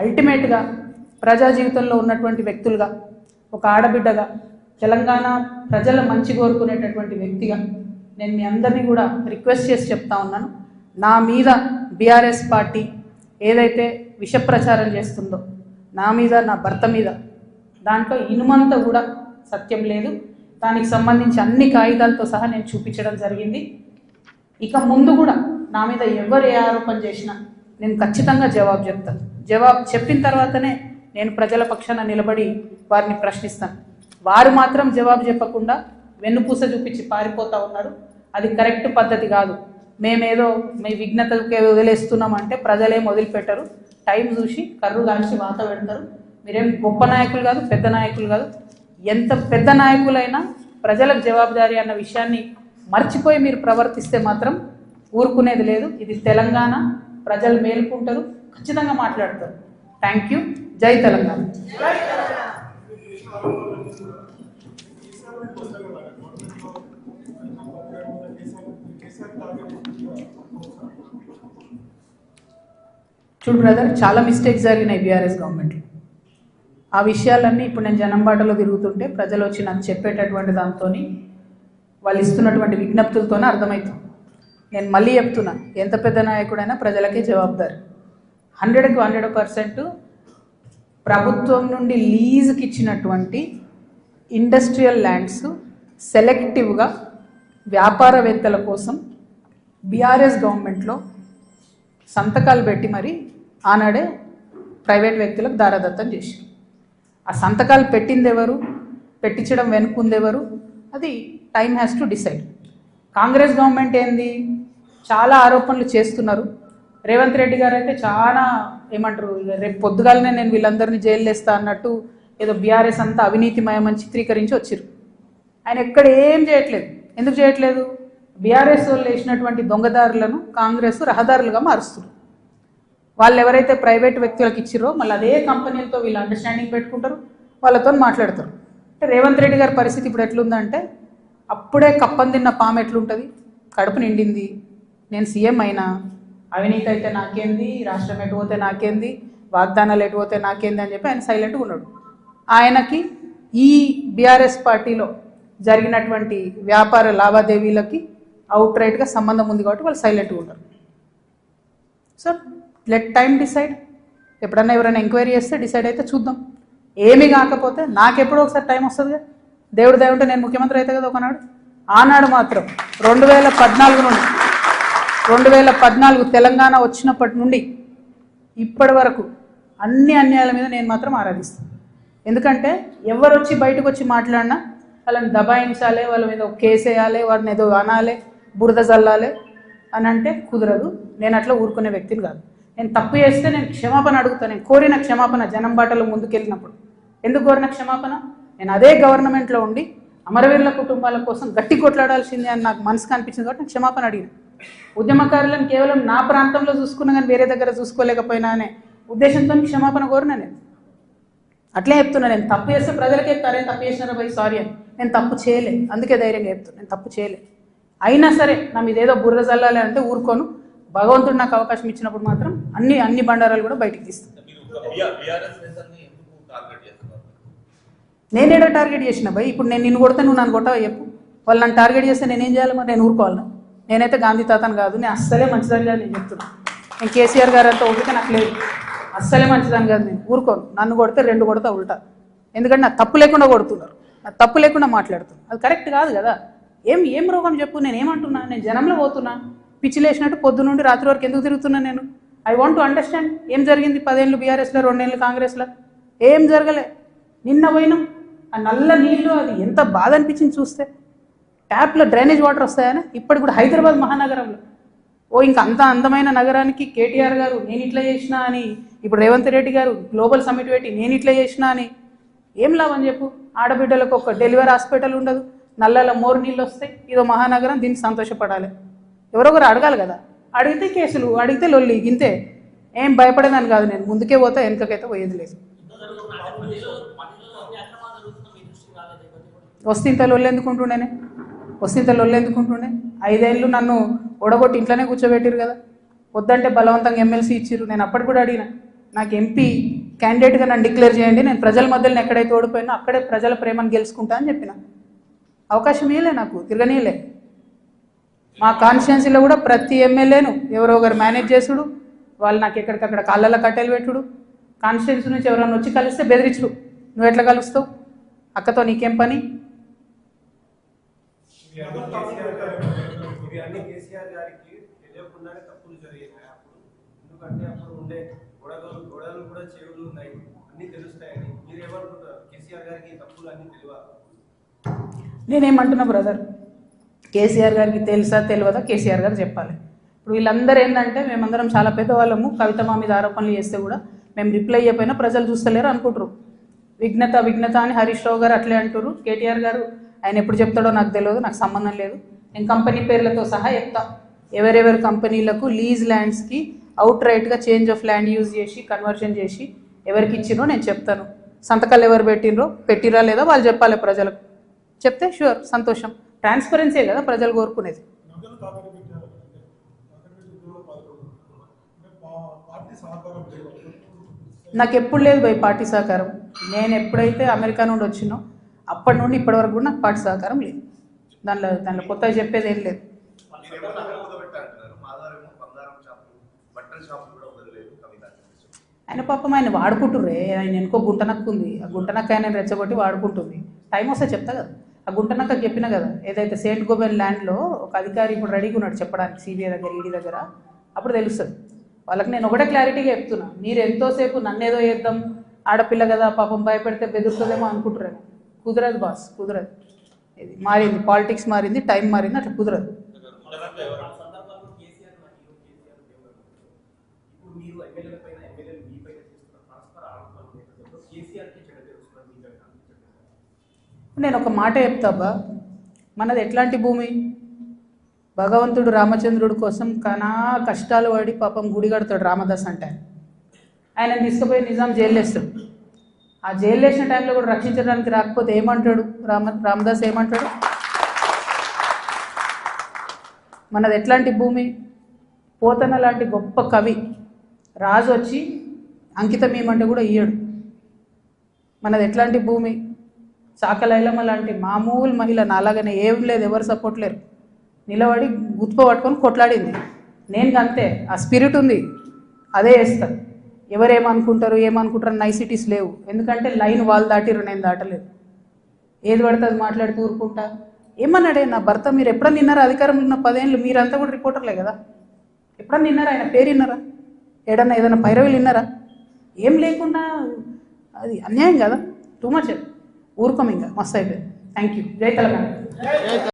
అల్టిమేట్గా ప్రజా జీవితంలో ఉన్నటువంటి వ్యక్తులుగా, ఒక ఆడబిడ్డగా, తెలంగాణ ప్రజల మంచి కోరుకునేటటువంటి వ్యక్తిగా నేను మీ అందరినీ కూడా రిక్వెస్ట్ చేసి చెప్తా ఉన్నాను. నా మీద బీఆర్ఎస్ పార్టీ ఏదైతే విష ప్రచారం చేస్తుందో, నా మీద, నా భర్త మీద, దాంట్లో ఇనుమంతా కూడా సత్యం లేదు. దానికి సంబంధించి అన్ని కాగితాలతో సహా నేను చూపించడం జరిగింది. ఇక ముందు కూడా నా మీద ఎవరు ఏ ఆరోపణ చేసినా నేను ఖచ్చితంగా జవాబు చెప్తాను. జవాబు చెప్పిన తర్వాతనే నేను ప్రజల పక్షాన నిలబడి వారిని ప్రశ్నిస్తాను. వారు మాత్రం జవాబు చెప్పకుండా వెన్నుపూస చూపించి పారిపోతూ ఉన్నారు. అది కరెక్ట్ పద్ధతి కాదు. మేమేదో మీ విఘ్నతకే వదిలేస్తున్నామంటే ప్రజలేం వదిలిపెట్టరు. టైం చూసి కర్రు కాల్చి వాత పెడతారు. మీరేం గొప్ప నాయకులు కాదు, పెద్ద నాయకులు కాదు. ఎంత పెద్ద నాయకులైనా ప్రజలకు జవాబుదారీ అన్న విషయాన్ని మర్చిపోయి మీరు ప్రవర్తిస్తే మాత్రం ఊరుకునేది లేదు. ఇది తెలంగాణ, ప్రజలు మేలుకుంటారు, ఖచ్చితంగా మాట్లాడతారు. Thank you. జై తెలంగాణ. చూడు బ్రదర్, చాలా మిస్టేక్స్ జరిగినాయి బీఆర్ఎస్ గవర్నమెంట్లో. ఆ విషయాలన్నీ ఇప్పుడు నేను జనంబాటలో తిరుగుతుంటే ప్రజలు వచ్చి నాకు చెప్పేటటువంటి దాంతో, వాళ్ళు ఇస్తున్నటువంటి విజ్ఞప్తులతోనే అర్థమవుతుంది. నేను మళ్ళీ చెప్తున్నా, ఎంత పెద్ద నాయకుడైనా ప్రజలకే జవాబుదారు. 100కి 100% ప్రభుత్వం నుండి లీజుకి ఇచ్చినటువంటి ఇండస్ట్రియల్ ల్యాండ్స్ సెలెక్టివ్గా వ్యాపారవేత్తల కోసం బీఆర్ఎస్ గవర్నమెంట్లో సంతకాలు పెట్టి మరి ఆనాడే ప్రైవేట్ వ్యక్తులకు దారాదత్తం చేశారు. ఆ సంతకాలు పెట్టింది ఎవరు, పెట్టించడం వెనుకుందెవరు, అది time has to decide. Congress government ఏంది, చాలా ఆరోపణలు చేస్తున్నారు. రేవంత్ రెడ్డి గారు అయితే చాలా ఏమంటారు, రేపు పొద్దుగాలనే నేను వీళ్ళందరినీ జైలు వేస్తా అన్నట్టు ఏదో బీఆర్ఎస్ అంతా అవినీతిమయమని చిత్రీకరించి వచ్చారు. ఆయన ఎక్కడ ఏం చేయట్లేదు. ఎందుకు చేయట్లేదు? బీఆర్ఎస్ వాళ్ళు వేసినటువంటి దొంగదారులను కాంగ్రెస్ రహదారులుగా మారుస్తున్నారు. వాళ్ళు ఎవరైతే ప్రైవేట్ వ్యక్తులకు ఇచ్చిరో మళ్ళీ అదే కంపెనీలతో వీళ్ళు అండర్స్టాండింగ్ పెట్టుకుంటారు, వాళ్ళతో మాట్లాడతారు. అంటే రేవంత్ రెడ్డి గారి పరిస్థితి ఇప్పుడు ఎట్లుందంటే, అప్పుడే కప్పం తిన్న పాము ఎట్లుంటుంది, కడుపు నిండింది, నేను సీఎం అయినా, అవినీతి అయితే నాకేంది, రాష్ట్రం ఎటు పోతే నాకేంది, వాగ్దానాలు ఎటు పోతే నాకేంది అని చెప్పి ఆయన సైలెంట్గా ఉన్నాడు. ఆయనకి ఈ బీఆర్ఎస్ పార్టీలో జరిగినటువంటి వ్యాపార లావాదేవీలకి అవుట్ రైట్గా సంబంధం ఉంది కాబట్టి వాళ్ళు సైలెంట్గా ఉంటారు. So let time decide. ఎప్పుడన్నా ఎవరైనా ఎంక్వైరీ చేస్తే డిసైడ్ అయితే చూద్దాం. ఏమీ కాకపోతే నాకెప్పుడో ఒకసారి టైం వస్తుందిగా. దేవుడు దయ ఉంటే నేను ముఖ్యమంత్రి అయితే కదా ఒకనాడు. ఆనాడు మాత్రం 2014 నుండి 2014 తెలంగాణ వచ్చినప్పటి నుండి ఇప్పటి వరకు అన్ని అన్యాయాల మీద నేను మాత్రం ఆరాధిస్తాను. ఎందుకంటే ఎవరు వచ్చి బయటకు వచ్చి మాట్లాడినా వాళ్ళని దబాయించాలి, వాళ్ళ మీద ఒక కేసు వేయాలి, వారిని ఏదో అనాలి, బురద చల్లాలి అని అంటే కుదరదు. నేను అట్లా ఊరుకునే వ్యక్తిని కాదు. నేను తప్పు చేస్తే నేను క్షమాపణ అడుగుతాను. నేను కోరిన క్షమాపణ జనం బాటలో ముందుకెళ్ళినప్పుడు. ఎందుకు కోరిన క్షమాపణ? నేను అదే గవర్నమెంట్లో ఉండి అమరవీరుల కుటుంబాల కోసం గట్టి కొట్లాడాల్సిందే అని నాకు మనసుకు అనిపించింది కాబట్టి నేను క్షమాపణ అడిగిన. ఉద్యమకారులను కేవలం నా ప్రాంతంలో చూసుకున్నా కానీ వేరే దగ్గర చూసుకోలేకపోయినా అనే ఉద్దేశంతో క్షమాపణ కోరిన. నేను అట్లే చెప్తున్నా, నేను తప్పు చేస్తే ప్రజలకే చెప్తారే తప్పు చేసినారా భయ్ సారీ అని. నేను తప్పు చేయలే, అందుకే ధైర్యంగా చెప్తాను నేను తప్పు చేయలే. అయినా సరే నా మీద ఏదో బుర్ర చల్లాలి అంటే ఊరుకోను. భగవంతుడు నాకు అవకాశం ఇచ్చినప్పుడు మాత్రం అన్ని బండారాలు కూడా బయటికి తీస్తాను. నేనేడో టార్గెట్ చేసిన భయ్. ఇప్పుడు నేను నిన్ను కొడితే నువ్వు నన్ను కొట్టవా చెప్పు. వాళ్ళు నన్ను టార్గెట్ చేస్తే నేనేం చేయాలి మరి? నేను ఊరుకోవాలను? నేనైతే గాంధీ తాతను కాదు. నేను అస్సలే మంచిదని కాదు నేను చెప్తున్నాను. నేను కేసీఆర్ గారు అంతా ఓపిక నాకు లేదు. అస్సలే మంచిదని కాదు. నేను ఊరుకోను. నన్ను కొడితే 2 కొడతా ఉల్టా. ఎందుకంటే నాకు తప్పు లేకుండా కొడుతున్నారు, నాకు తప్పు లేకుండా మాట్లాడుతున్నారు. అది కరెక్ట్ కాదు కదా. ఏం రోగం చెప్పు? నేను ఏమంటున్నా? నేను జనంలో పోతున్నా, పిచ్చిలేసినట్టు పొద్దు నుండి రాత్రి వరకు ఎందుకు తిరుగుతున్నా? నేను ఐ వాంట్ టు అండర్స్టాండ్ ఏం జరిగింది. 10 ఏళ్ళు బీఆర్ఎస్లో, 2 ఏళ్ళు కాంగ్రెస్లో ఏం జరగలే. నిన్న పోయినాం, ఆ నల్ల నీళ్ళు అది ఎంత బాధ అనిపించింది చూస్తే. ట్యాప్లో డ్రైనేజ్ వాటర్ వస్తాయని ఇప్పటికి కూడా హైదరాబాద్ మహానగరంలో ఇంకా అంత అందమైన నగరానికి కేటీఆర్ గారు నేను ఇట్లా చేసినా అని, ఇప్పుడు రేవంత్ రెడ్డి గారు గ్లోబల్ సమిట్ పెట్టి నేను ఇట్లా చేసినా అని ఏం లాభం చెప్పు? ఆడబిడ్డలకు ఒక డెలివరీ హాస్పిటల్ ఉండదు, నల్లలో మోరు నీళ్ళు వస్తాయి. ఇదో మహానగరం, దీన్ని సంతోషపడాలి. ఎవరొకరు అడగాలి కదా. అడిగితే కేసులు, అడిగితే లొల్లి, ఇంతే. ఏం భయపడేదాన్ని కాదు. నేను ముందుకే పోతా, వెనుకకైతే పోయేది లేదు. వస్తే లొల్లెందుకుంటుండేనే, వస్తే లొల్లెందుకుంటుండే? 5 ఏళ్ళు నన్ను ఓడగొట్టి ఇంట్లోనే కూర్చోబెట్టిరు కదా. వద్దంటే బలవంతంగా ఎమ్మెల్సీ ఇచ్చిర్రు. నేను అప్పటికి కూడా అడిగిన, నాకు ఎంపీ క్యాండిడేట్గా నన్ను డిక్లేర్ చేయండి, నేను ప్రజల మధ్యలో ఎక్కడైతే ఓడిపోయినా అక్కడే ప్రజల ప్రేమను గెలుచుకుంటా అని చెప్పిన. అవకాశం ఇవ్వలే, నాకు తిరగనీయలే. మా కాన్స్టిట్యున్సీలో కూడా ప్రతి ఎమ్మెల్యేను ఎవరో ఒకరు మేనేజ్ చేసుడు, వాళ్ళు నాకు ఎక్కడికక్కడ కాళ్ళల్లో కట్టెలు పెట్టుడు, కాన్స్టిట్యున్సీ నుంచి ఎవరైనా వచ్చి కలిస్తే బెదిరించుడు. నువ్వు ఎట్లా కలుస్తావు, అక్కతో నీకేం పని? నేనేమంటున్నా బ్రదర్, కేసీఆర్ గారికి తెలుసా తెలియదా కేసీఆర్ గారు చెప్పాలి. ఇప్పుడు వీళ్ళందరూ ఏంటంటే మేమందరం చాలా పెద్దవాళ్ళము, కవిత మా మీద ఆరోపణలు చేస్తే కూడా మేము రిప్లై అయిపోయినా ప్రజలు చూస్తలేరు అనుకుంటారు. విఘ్నత అని హరీష్ రావు గారు అట్లే అంటారు. కేటీఆర్ గారు ఆయన ఎప్పుడు చెప్తాడో నాకు తెలియదు, నాకు సంబంధం లేదు. నేను కంపెనీ పేర్లతో సహా చెప్తా. ఎవరెవరి కంపెనీలకు లీజ్ ల్యాండ్స్కి అవుట్ రైట్గా చేంజ్ ఆఫ్ ల్యాండ్ యూజ్ చేసి కన్వర్షన్ చేసి ఎవరికి ఇచ్చినో నేను చెప్తాను. సంతకాలు ఎవరు పెట్టిరా లేదా వాళ్ళు చెప్పాలి ప్రజలకు. చెప్తే షూర్ సంతోషం. ట్రాన్స్పరెన్సీ కదా ప్రజలు కోరుకునేది. నాకు ఎప్పుడు లేదు భయ్ పార్టీ సహకారం. నేను ఎప్పుడైతే అమెరికా నుండి వచ్చినో అప్పటి నుండి ఇప్పటి వరకు కూడా నాకు పార్టీ సహకారం లేదు. దానిలో కొత్తగా చెప్పేది ఏం లేదు. ఆయన పాపం ఆయన వాడుకుంటుర్రే, ఆయన ఎనుకో గుంటనక్కు ఉంది, ఆ గుంటనక్క ఆయన రెచ్చగొట్టి వాడుకుంటుంది. టైం వస్తే చెప్తా కదా, ఆ గుంటనక్కకు చెప్పినా కదా, ఏదైతే సెయింట్ గోబెన్ ల్యాండ్లో ఒక అధికారి ఇప్పుడు రెడీగా ఉన్నాడు చెప్పడానికి సిబిఐ దగ్గర ఈడీ దగ్గర, అప్పుడు తెలుస్తుంది వాళ్ళకి. నేను ఒకటే క్లారిటీగా చెప్తున్నా, మీరు ఎంతోసేపు నన్ను ఏదో చేద్దాం, ఆడపిల్ల కదా పాపం భయపెడితే బెదురుతుందేమో అనుకుంటున్నాను. కుదరదు బాస్, కుదరదు. ఇది మారింది, పాలిటిక్స్ మారింది, టైం మారింది, అట్లా కుదరదు. నేను ఒక మాట చెప్తాబా, మనది ఎట్లాంటి భూమి, భగవంతుడు రామచంద్రుడి కోసం కనా కష్టాలు పడి పాపం గుడి కడతాడు రామదాస్ అంటే. ఆయన తీసుకుపోయి నిజాం జైలు వేస్తాడు. ఆ జైలు వేసిన టైంలో కూడా రక్షించడానికి రాకపోతే ఏమంటాడు రామదాస్ ఏమంటాడు? మనది ఎట్లాంటి భూమి, పోతన లాంటి గొప్ప కవి రాజు వచ్చి అంకితం ఏమంటే కూడా ఇయ్యడు. మనది ఎట్లాంటి భూమి, చాకలైలమ్మ లాంటి మామూలు మహిళ నాలాగానే ఏం లేదు, ఎవరు సపోర్ట్ లేరు, నిలబడి గుత్ప పట్టుకొని కొట్లాడింది. నేను అంతే, ఆ స్పిరిట్ ఉంది, అదే వేస్తాను. ఎవరేమనుకుంటారు ఏమనుకుంటారు నైసిటీస్ లేవు. ఎందుకంటే లైన్ వాళ్ళు దాటిరు, నేను దాటలేదు. ఏది పడితే అది మాట్లాడి కూరుకుంటా. ఏమన్నాడే నా భర్త, మీరు ఎప్పుడన్నా నిన్నారా అధికారంలో ఉన్న 10 ఏళ్ళు? మీరంతా కూడా రిపోర్టర్లే కదా, ఎప్పుడన్నా నిన్నారా ఆయన పేరు? విన్నారా? ఏదైనా పైరవీలు విన్నారా? ఏం లేకుండా అది అన్యాయం కదా, టూ మచ్. ఊరుకోం ఇంకా, మస్తు అయిపోయింది. Thank you. జై తెలంగాణ.